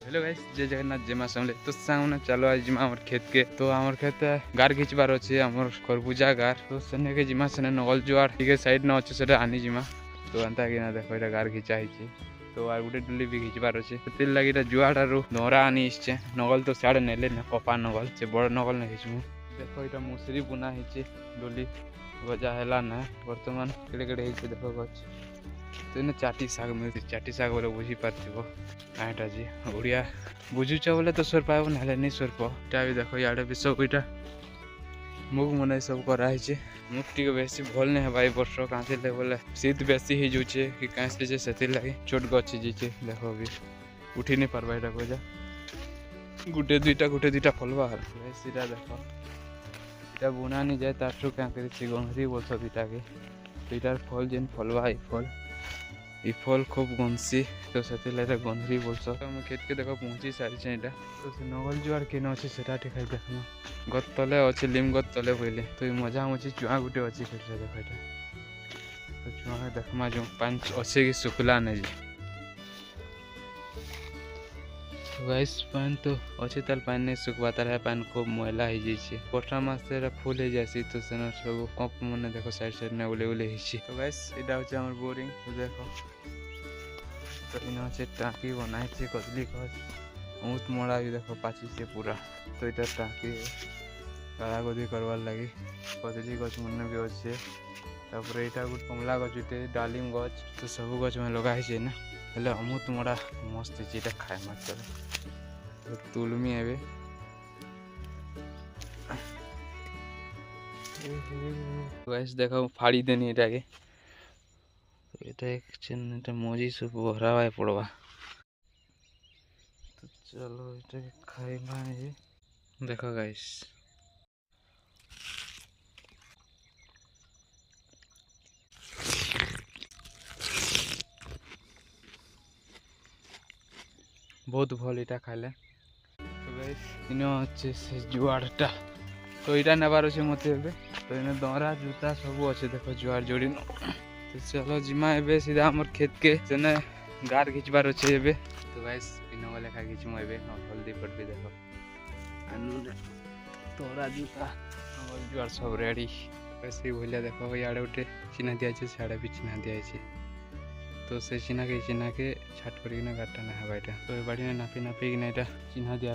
Hello guys, जय जगन्नाथ, जय मां समले। तो सामने चलो आज जिमा हमर खेत के। तो हमर खेत गार खिचबार अच्छे हमर खरबूजा गार। तो सेने के जिमा सेने नगल जुआर ठीक साइड न अच्छे से आनी जिमा। तो अंता कि ना देखो ये गार खिचा हिची। तो आर गुटे डुली भी खिचबार अच्छे। तो लगी जुआर आरु नोरा आनी इच्छे नगल तो सियाड़े नेले न कपा नगल से बड़ नगल नहीं खिचमु। देखो ये मुसरी बुना हिची डुली गजा हैला ना वर्तमान केड़े केड़े हिची देखो गछ। तो इन्हें चाटी शाग मिलती चाटी शाग बोले बुझी पार्थिव आईटा जी ओडिया बुझुच बोले तो स्वर पाइब ना नहीं स्वर पा भी देख इे भी सब इटा मुग मन सब कराई मुग टी बेसी भल नहीं है वर्ष कहाँ बोले शीत बेसी हो जाऊे कि कहीं से लगे छोट गच जाइए देख भी उठी नहीं पार्बा यहाँ कजा गुटे दुईटा फलवा सीटा देख इटा बुना नहीं जाए तार क्या कर गंगरी बोलस दुटा के दुईटार फल जेन फलवा ये फल खूब गंसी तो से गंधरी बोलस तो खेत के देख पहुँची सारी यहाँ तो से नगल जुआर के अच्छे से खाई देखना गत तले अच्छे लिम गत तले बोले तो ये मजा मुझे चुआ गुटे अच्छी खेत देख यहाँ तो चुआ देखमा जो पानी अच्छे कि सुखला नहीं जी गाइस पानी तो अच्छे ताल पानी नहीं सुखवा तार पानी खूब मैला हो जाए वर्षा मास फुल हो जाए तो सेन सब कप मन देख साइड साइड में उले उले तो गाइस यहाँ हूँ बोरिंग तो देख तो इन अच्छे टाँकी बनाई कदली गच ऊँट मड़ा भी देख पाची से पूरा तो यहाँ टाँकी गाड़ा गदी करवार लगी कदली गच मन भी अच्छे तापर यहाँ गोटे कमला गच उठे डालिम गच तो सब गच में लगाई ना हेल्ले अमृत मड़ा मस्त है खाए मत तो तुलमी ए वैसे देखो फाड़ी देनी यहाँ के तो यहाँ मजी सब भरावा पड़वा तो चलो ये खाइबा देखो गाइस बहुत भल इटा खाइले तो गाइस इन अच्छे से जुआरटा तो यहाँ नेबार अच्छे मत तो इन दरा जूता सब अच्छे देख जुआर जोड़ी न तो चलो जिमा ए सीधा आम खेत के सेने गार खिचबार अच्छे ए तो गाइस इन लेखा खिचमु ए हल्दी पड़बी देख दरा जूता जुआर सब रेडी वैसे भलिया देख इे गोटे चिन्ह दिखाई सियाड़े भी चिन्ह दिखाई तो से चिन्ह के छाट कर गाटा ना हवा तो ये बाड़ी नापी नापी चिन्ह दिया।